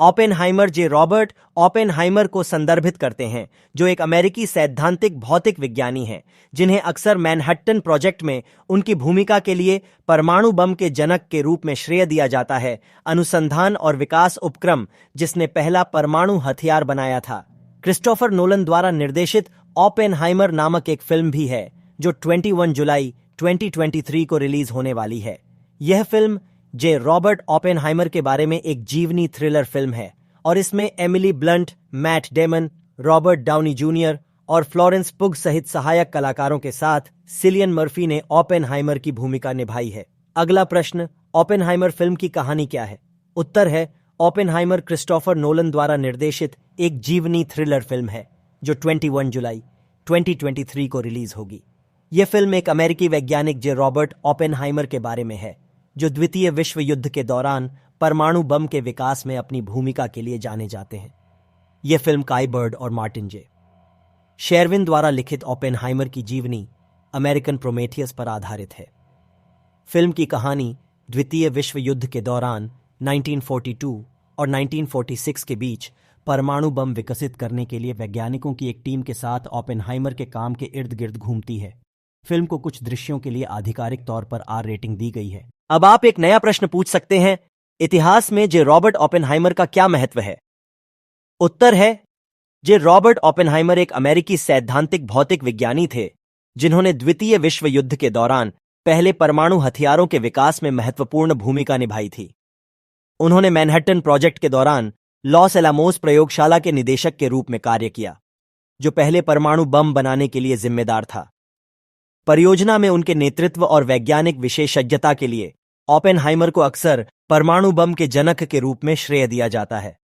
Oppenheimer जे Robert Oppenheimer को संदर्भित करते हैं, जो एक अमेरिकी सैद्धांतिक भौतिक विज्ञानी हैं, जिन्हें अक्सर मैनहट्टन प्रोजेक्ट में उनकी भूमिका के लिए परमाणु बम के जनक के रूप में श्रेय दिया जाता है। अनुसंधान और विकास उपक्रम जिसने पहला परमाणु हथियार बनाया था। क्रिस्टोफर नोलन द्वारा निर्देशित ओपेनहाइमर नामक एक फिल्म भी है, जो 21 जुलाई 2023 को रिलीज होने वाली है। यह फिल्म जे रॉबर्ट ओपेनहाइमर के बारे में एक जीवनी थ्रिलर फिल्म है और इसमें Emily blunt, Matt Damon, Robert Downey junior और फ्लोरेंस पुग सहित सहायक कलाकारों के साथ सिलियन मर्फी ने ओपेनहाइमर की भूमिका निभाई है। अगला प्रश्न, ओपेनहाइमर फिल्म की कहानी क्या है? उत्तर है, ओपेनहाइमर क्रिस्टोफर नोलन द्वारा निर्देशित एक जीवनी थ्रिलर फिल्म है, जो 21 जुलाई 2023 को रिलीज होगी। यह फिल्म एक अमेरिकी वैज्ञानिक जे रॉबर्ट ओपेनहाइमर के बारे में है, जो द्वितीय विश्व युद्ध के दौरान परमाणु बम के विकास में अपनी भूमिका के लिए जाने जाते हैं। यह फिल्म काई बर्ड और मार्टिन जे. शेरविन द्वारा लिखित ओपेनहाइमर की जीवनी अमेरिकन प्रोमेथियस पर आधारित है। फिल्म की कहानी द्वितीय विश्व युद्ध के दौरान 1942 और 1946 के बीच परमाणु बम विकसित करने के लिए वैज्ञानिकों की एक टीम के साथ ओपेनहाइमर के काम के इर्द गिर्द घूमती है। फिल्म को कुछ दृश्यों के लिए आधिकारिक तौर पर आर रेटिंग दी गई है। अब आप एक नया प्रश्न पूछ सकते हैं, इतिहास में जे रॉबर्ट ओपेनहाइमर का क्या महत्व है? उत्तर है, जे रॉबर्ट ओपेनहाइमर एक अमेरिकी सैद्धांतिक भौतिक विज्ञानी थे, जिन्होंने द्वितीय विश्व युद्ध के दौरान पहले परमाणु हथियारों के विकास में महत्वपूर्ण भूमिका निभाई थी। उन्होंने मैनहट्टन प्रोजेक्ट के दौरान लॉस एलामोस प्रयोगशाला के निदेशक के रूप में कार्य किया, जो पहले परमाणु बम बनाने के लिए जिम्मेदार था। परियोजना में उनके नेतृत्व और वैज्ञानिक विशेषज्ञता के लिए ओपेनहाइमर को अक्सर परमाणु बम के जनक के रूप में श्रेय दिया जाता है।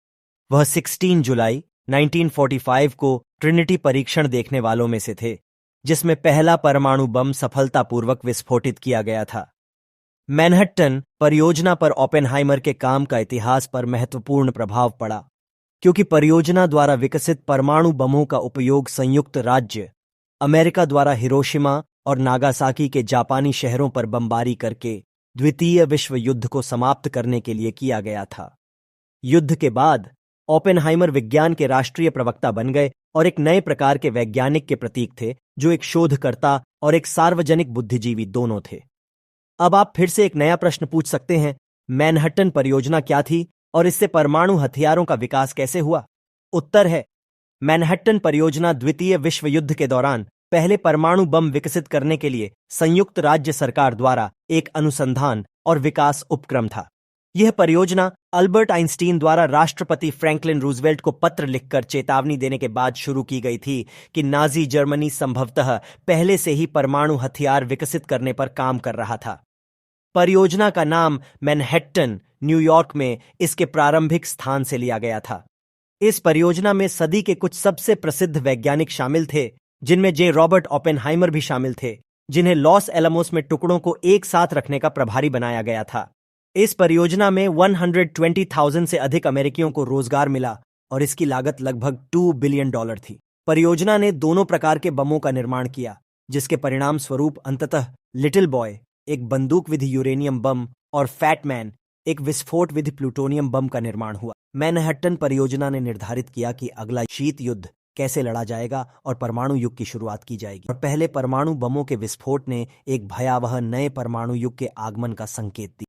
वह 16 जुलाई 1945 को ट्रिनिटी परीक्षण देखने वालों में से थे, जिसमें पहला परमाणु बम सफलतापूर्वक विस्फोटित किया गया था। मैनहट्टन परियोजना पर ओपेनहाइमर के काम का इतिहास पर महत्वपूर्ण प्रभाव पड़ा, क्योंकि परियोजना द्वारा विकसित परमाणु बमों का उपयोग संयुक्त राज्य अमेरिका द्वारा हिरोशिमा और नागासाकी के जापानी शहरों पर बमबारी करके द्वितीय विश्व युद्ध को समाप्त करने के लिए किया गया था। युद्ध के बाद ओपेनहाइमर विज्ञान के राष्ट्रीय प्रवक्ता बन गए और एक नए प्रकार के वैज्ञानिक के प्रतीक थे, जो एक शोधकर्ता और एक सार्वजनिक बुद्धिजीवी दोनों थे। अब आप फिर से एक नया प्रश्न पूछ सकते हैं, मैनहट्टन परियोजना क्या थी और इससे परमाणु हथियारों का विकास कैसे हुआ? उत्तर है, मैनहट्टन परियोजना द्वितीय विश्व युद्ध के दौरान पहले परमाणु बम विकसित करने के लिए संयुक्त राज्य सरकार द्वारा एक अनुसंधान और विकास उपक्रम था। यह परियोजना अल्बर्ट आइंस्टीन द्वारा राष्ट्रपति फ्रैंकलिन रूजवेल्ट को पत्र लिखकर चेतावनी देने के बाद शुरू की गई थी कि नाजी जर्मनी संभवतः पहले से ही परमाणु हथियार विकसित करने पर काम कर रहा था। परियोजना का नाम मैनहट्टन, न्यूयॉर्क में इसके प्रारंभिक स्थान से लिया गया था। इस परियोजना में सदी के कुछ सबसे प्रसिद्ध वैज्ञानिक शामिल थे, जिनमें जे रॉबर्ट ओपेनहाइमर भी शामिल थे, जिन्हें लॉस एलामोस में टुकड़ों को एक साथ रखने का प्रभारी बनाया गया था। इस परियोजना में 120,000 से अधिक अमेरिकियों को रोजगार मिला और इसकी लागत लगभग $2 बिलियन थी। परियोजना ने दोनों प्रकार के बमों का निर्माण किया, जिसके परिणाम स्वरूप अंततः लिटिल बॉय एक बंदूक विधि यूरेनियम बम और फैट मैन एक विस्फोट विधि प्लूटोनियम बम का निर्माण हुआ। मैनहट्टन परियोजना ने निर्धारित किया कि अगला शीत युद्ध कैसे लड़ा जाएगा और परमाणु युग की शुरुआत की जाएगी, और पहले परमाणु बमों के विस्फोट ने एक भयावह नए परमाणु युग के आगमन का संकेत दिया।